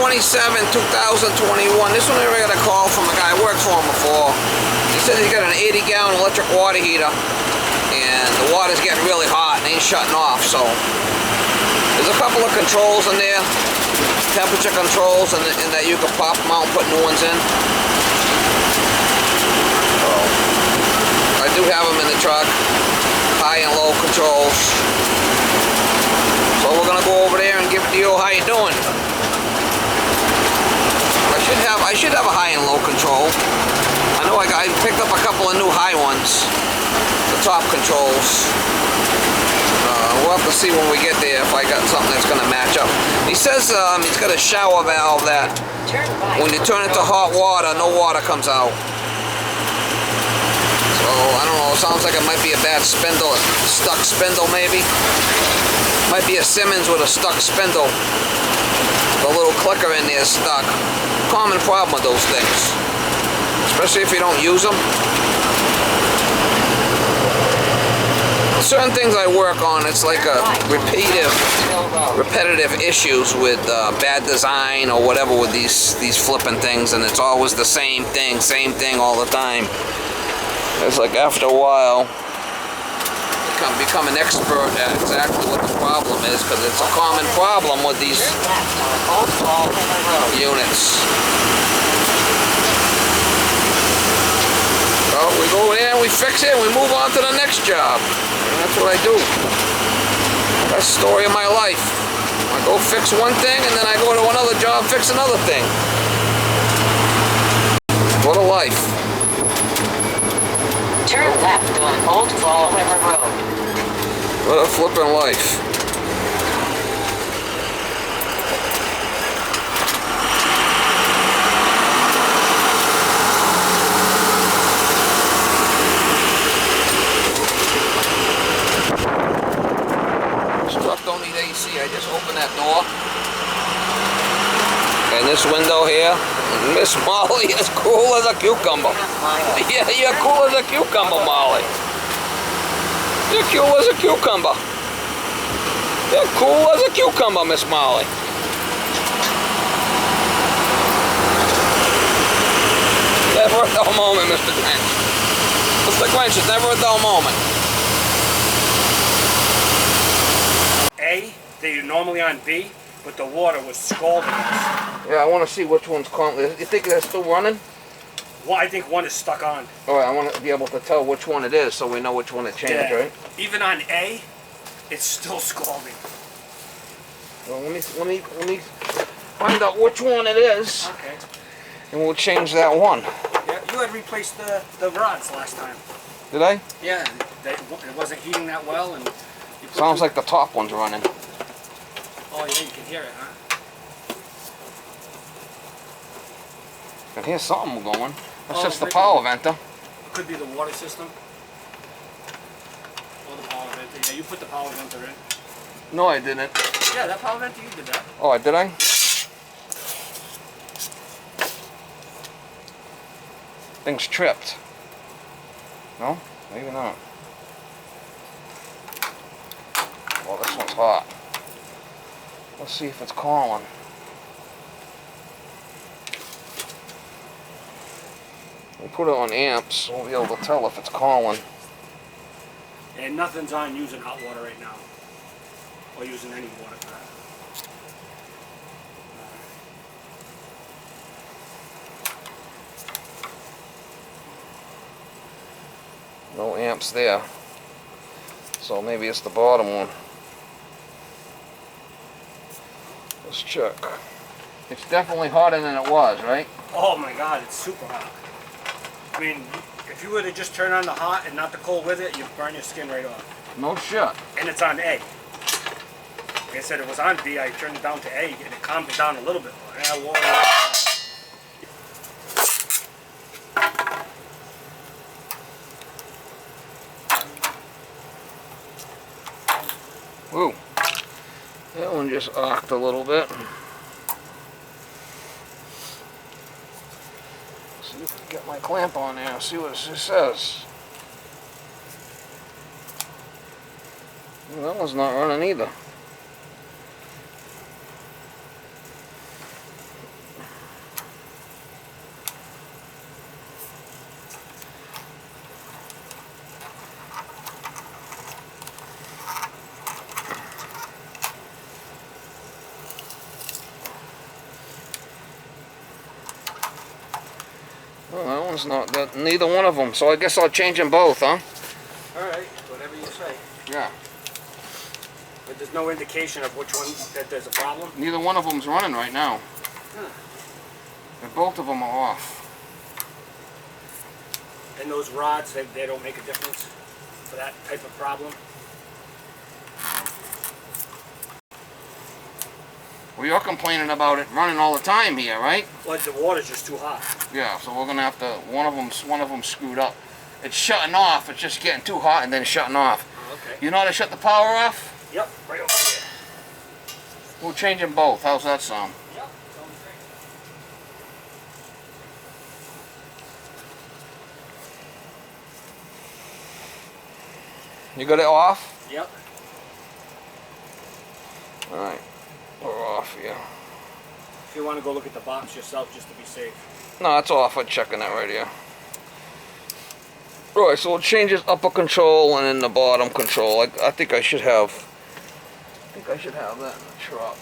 27/2021. This one I got a call from a guy I worked for him before. He said he's got an 80-gallon electric water heater, and the water's getting really hot and ain't shutting off. So there's a couple of controls in there, temperature controls, and that you can pop them out and put new ones in. So I do have them in the truck, high and low controls. So we're gonna go over there and give it to you. How you doing? I should have a high and low control. I know I picked up a couple of new high ones, the top controls. We'll have to see when we get there if I got something that's going to match up. He says he's got a shower valve that when you turn it to hot water, no water comes out. So I don't know, it sounds like it might be a bad spindle, a stuck spindle maybe. Might be a Simmons with a stuck spindle. The little clicker in there is stuck. Common problem with those things, especially if you don't use them. Certain things I work on, it's like a repetitive issues with bad design or whatever with these flipping things, and it's always the same thing all the time. It's like after a while, become an expert at exactly what the problem is, because it's a common problem with these units. So we go in, we fix it, and we move on to the next job. And that's what I do. That's the story of my life. I go fix one thing, and then I go to another job, fix another thing. What a life. Turn left on Old Fall River Road. What a flippin' life. This truck don't need AC. I just opened that door. And this window here, Miss Molly is cool as a cucumber. Yeah, you're cool as a cucumber, Molly. You're cool as a cucumber. You're cool as a cucumber, Miss Molly. Never a dull moment, Mr. Grinch. Mr. Grinch is never a dull moment. A, they're normally on B, but the water was scalding us. Yeah, I want to see which one's currently. You think they're still running? Well, I think one is stuck on. Alright, I want to be able to tell which one it is so we know which one to change, Yeah. right? Even on A, it's still scalding. Well, let me find out which one it is, Okay. and we'll change that one. Yeah, you had replaced the rods last time. Did I? Yeah, it wasn't heating that well, and you put Sounds like the top one's running. Oh yeah, you can hear it, huh? I can hear something going. That's Oh, just the maybe. power venter. It could be the water system. Or the power venter. Yeah, you put the power venter in. No, I didn't. Yeah, that power venter, you did that. Oh, did I? Thing's tripped. No? Maybe not. Well, this one's hot. Let's see if it's calling. We put it on amps, so we'll be able to tell if it's calling. And nothing's on using hot water right now. Or using any water for that. No amps there. So maybe it's the bottom one. Let's check. It's definitely hotter than it was, right? Oh my god, it's super hot. I mean, if you were to just turn on the hot and not the cold with it, you'd burn your skin right off. No shit. And it's on A. Like I said, it was on B, I turned it down to A, and it calmed it down a little bit more. Yeah, water. Woo. That one just arced a little bit. See if I can get my clamp on there and see what it says. Well, that one's not running either. There's not neither one of them, so I guess I'll change them both, huh? Alright, whatever you say. Yeah. But there's no indication of which one that there's a problem? Neither one of them's running right now. Huh. And both of them are off. And those rods, they don't make a difference for that type of problem? Well, you're complaining about it running all the time here, right? Well, the water's just too hot. Yeah, so we're gonna have to. One of them's screwed up. It's shutting off. It's just getting too hot and then shutting off. Oh, okay. You know how to shut the power off? Yep, right over here. We'll change them both. How's that sound? Yep, sounds great. You got it off? Yep. All right, we're off. Yeah. If you want to go look at the box yourself, just to be safe. No, that's off. I'm checking that right here. Right, so we'll change this upper control and then the bottom control. I think I should have. that in the truck.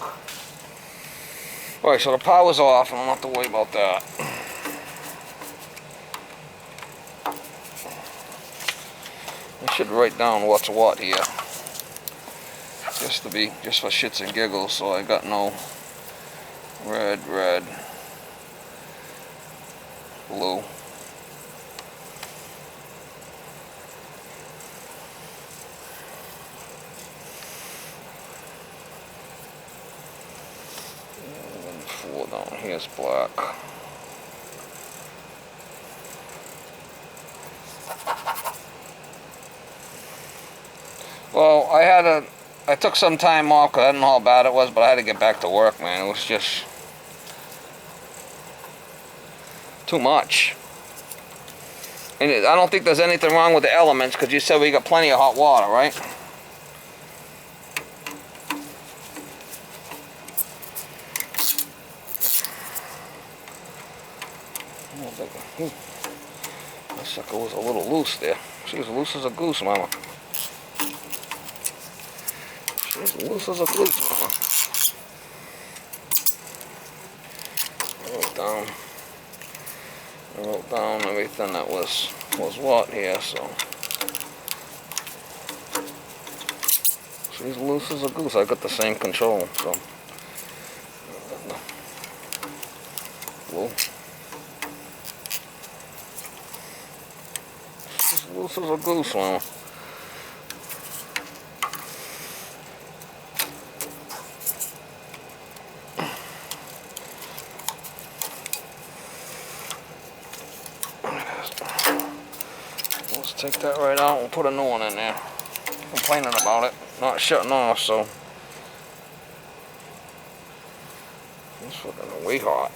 All right, so the power's off, and I don't have to worry about that. I should write down what's what here, just for shits and giggles. So I got no red, blue. And 4 down here's black. Well, I took some time off because I didn't know how bad it was, but I had to get back to work, man. It was just too much. And I don't think there's anything wrong with the elements, because you said we got plenty of hot water, right? That sucker was a little loose there. She was loose as a goose, mama. She was loose as a goose, mama. I wrote down everything that was what here, so. She's loose as a goose. I got the same control, so. Blue. She's loose as a goose, mama. Let's take that right out and put a new one in there. Complaining about it, not shutting off, so. It's fucking way hot.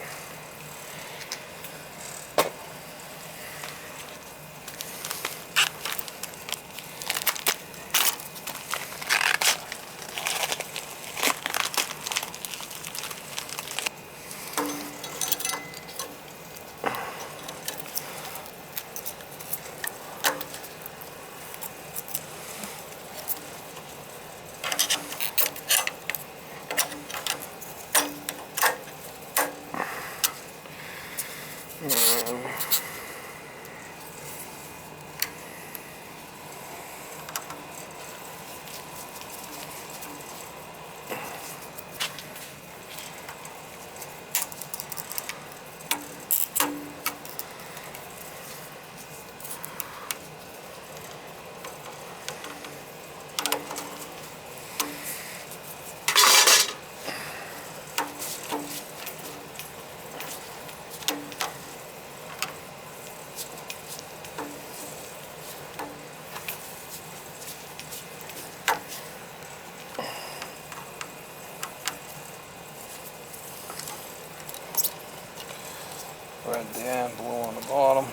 Red there, blue on the bottom.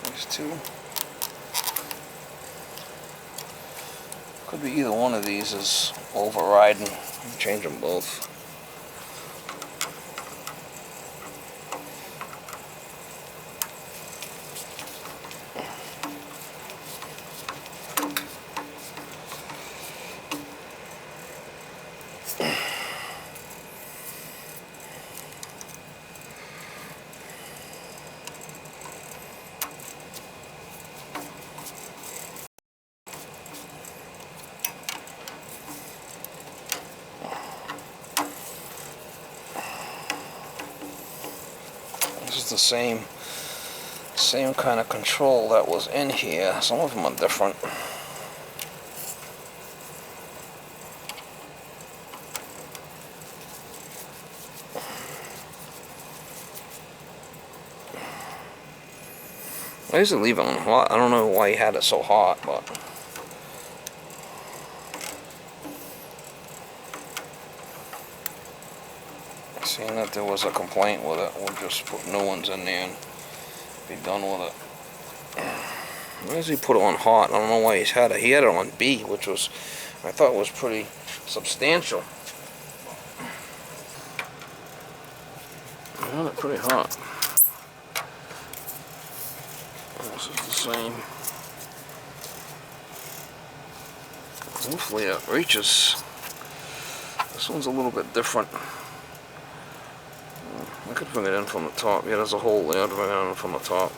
These two. Could be either one of these is overriding. Change them both. the same kind of control that was in here. Some of them are different. I usually leave it on hot. I don't know why he had it so hot, but seeing that there was a complaint with it, we'll just put new ones in there and be done with it. Why does he put it on hot? I don't know why he's had it. He had it on B, which was, I thought was pretty substantial. I had it pretty hot. This is the same. Hopefully it reaches. This one's a little bit different. I could bring it in from the top. Yeah, there's a hole there. I'd bring it in from the top.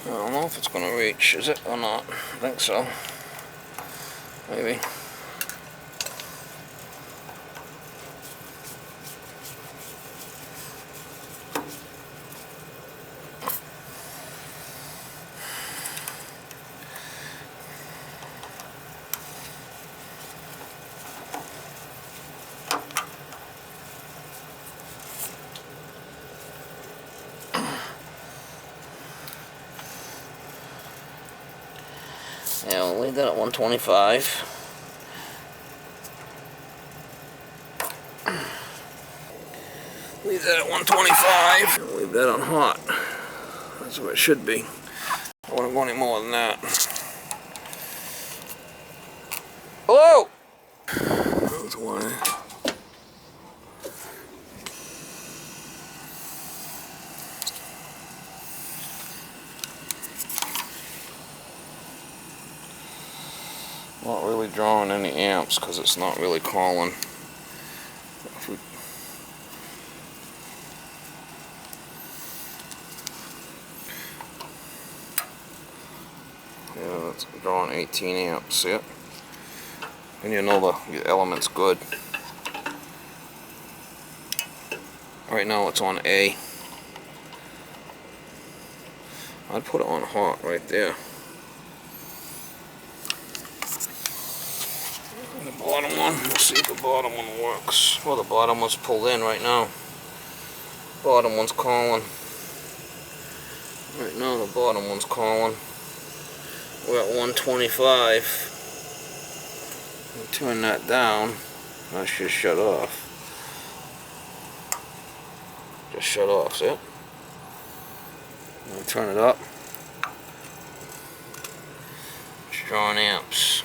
I don't know if it's going to reach, is it or not? I think so. Maybe. Yeah, we'll leave that at 125. Leave that at 125. Leave that on hot. That's where it should be. I wouldn't go any more than that. Hello! That's why. Not really drawing any amps because it's not really calling. Yeah, that's drawing 18 amps, see it? And you know the element's good. Right now it's on A. I'd put it on hot right there. The bottom one, we'll see if the bottom one works. Well, the bottom one's pulled in right now. Bottom one's calling. Right now the bottom one's calling. We're at 125. Turn that down. That should shut off. Just shut off, see it? Turn it up. It's drawing amps.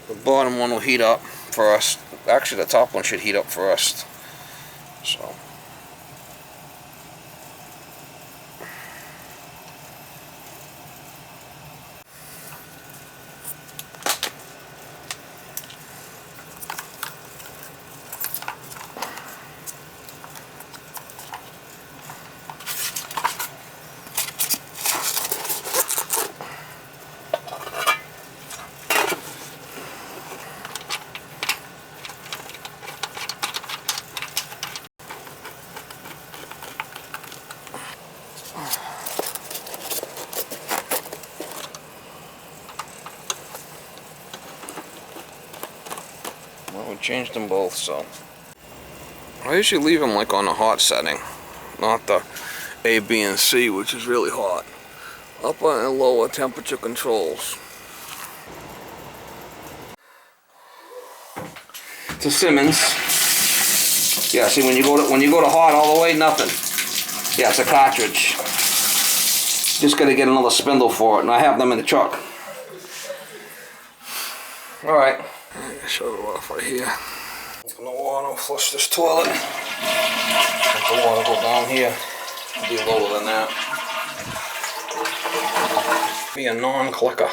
The bottom one will heat up first. Actually, the top one should heat up first. So. Well, we changed them both, so. I usually leave them like on the hot setting, not the A, B, and C, which is really hot. Upper and lower temperature controls. It's a Simmons. Yeah, see when you go to hot all the way, nothing. Yeah, it's a cartridge. Just gotta get another spindle for it, and I have them in the truck. Alright. Shut it off right here. Open the water, flush this toilet. Let the water go down here. It'll be lower than that. Be a non-clicker.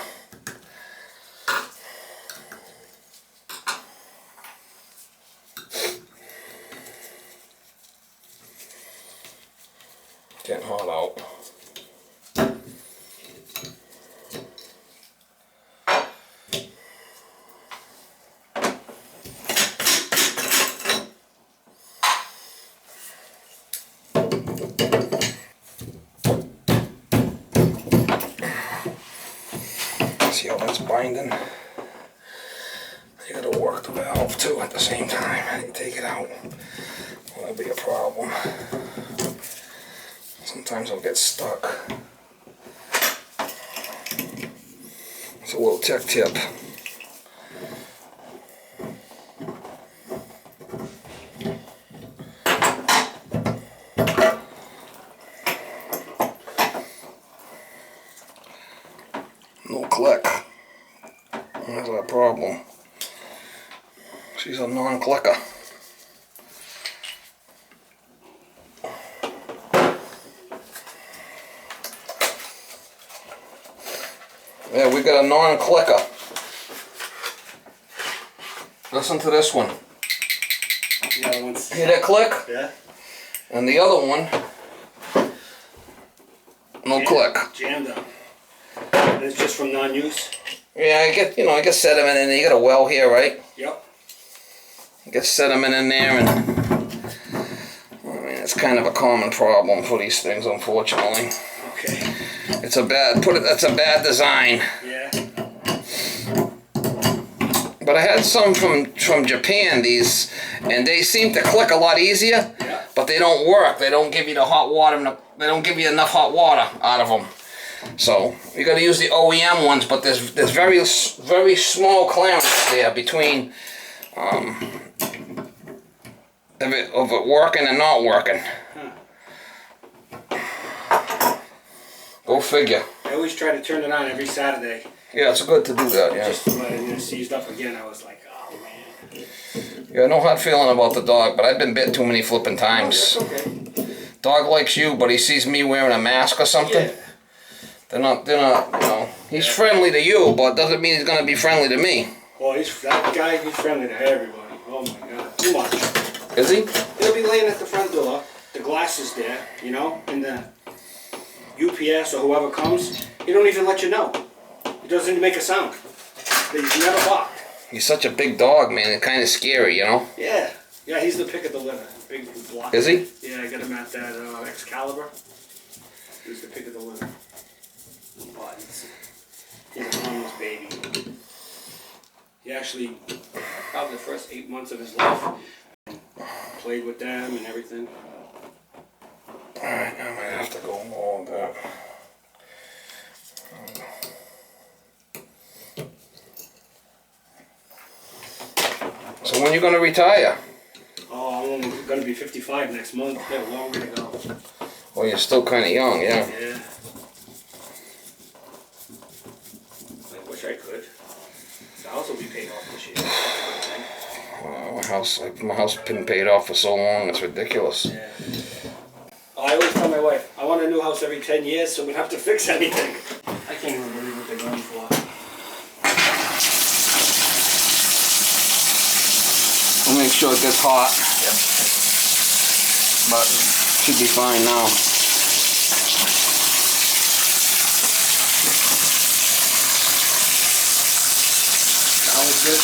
Getting hot out. See how that's binding? You gotta work the valve too at the same time. And you take it out. Well, that'll be a problem. Sometimes I'll get stuck. It's a little tech tip. No click. That's our problem. She's a non-clicker. Yeah, we got a non-clicker. Listen to this one. Hear that click? Yeah. And the other one, no click. Jammed up. It's just from non-use? Yeah, I get sediment in there. You got a well here, right? Yep. You get sediment in there, and I mean it's kind of a common problem for these things, unfortunately. Okay. It's a bad that's a bad design. Yeah. But I had some from Japan, these, and they seem to click a lot easier. Yeah. But they don't work. They don't give you the hot water. They don't give you enough hot water out of them. So you got to use the OEM ones. But there's very small clearance there between of it working and not working. Go figure. I always try to turn it on every Saturday. Yeah, it's good to do that. Yeah. Just when it seized up again, I was like, oh man. Yeah, no hard feeling about the dog, but I've been bit too many flipping times. Oh, that's okay. Dog likes you, but he sees me wearing a mask or something. Yeah. They're not, you know, he's friendly to you, but doesn't mean he's gonna be friendly to me. Well, that guy, he's friendly to everybody. Oh my God, too much. Is he? He'll be laying at the front door, the glass is there, you know, and the UPS or whoever comes, he don't even let you know. He doesn't even make a sound. He's never barked. He's such a big dog, man. It's kind of scary, you know? Yeah. Yeah, he's the pick of the litter. Big block. Is he? Yeah, I got him at that Excalibur. He's the pick of the litter. But he's a harmless baby. He actually, probably the first 8 months of his life, played with them and everything. Alright, I might have to go more with that. So when are you going to retire? Oh, I'm only going to be 55 next month. I have a long way to go. Well, you're still kind of young, yeah. Yeah. I wish I could. The house will be paid off this year. That's a good thing. Well, my house been paid off for so long, it's ridiculous. Yeah. I always tell my wife, I want a new house every 10 years so we don't have to fix anything. I can't even believe what they're going for. We'll make sure it gets hot. Yep. But it should be fine now. That was good.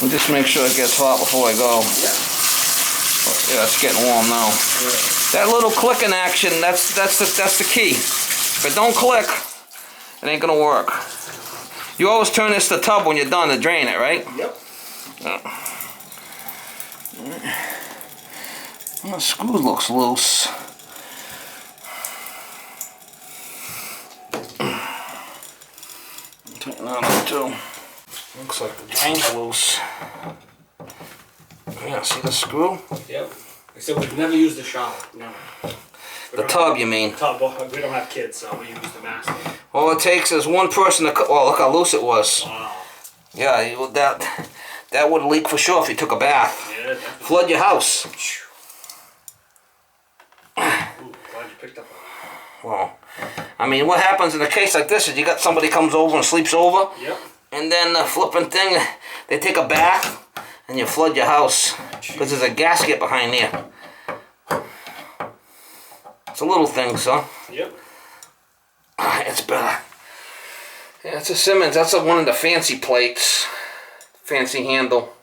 We'll just make sure it gets hot before I go. Yeah. Yeah, it's getting warm now. Yeah. That little clicking action, that's the key. If it don't click, it ain't gonna work. You always turn this to tub when you're done to drain it, right? Yep. Well, the screw looks loose. Tighten that up too. Looks like the drain's loose. Yeah, see the screw? Yep. Except we've never used the shower. No. The tub, you mean? Tub. Well, we don't have kids, so we use the master. All it takes is one person to. Oh, look how loose it was. Wow. Yeah, that would leak for sure if you took a bath. Yeah, definitely. Flood your house. Ooh, glad you picked up on Well, I mean, what happens in a case like this is you got somebody comes over and sleeps over, that. Yep. and then the flipping thing, they take a bath, and you flood your house because there's a gasket behind there. It's a little thing, so. Yep. It's better. Yeah, it's a Simmons. That's one of the fancy plates. Fancy handle.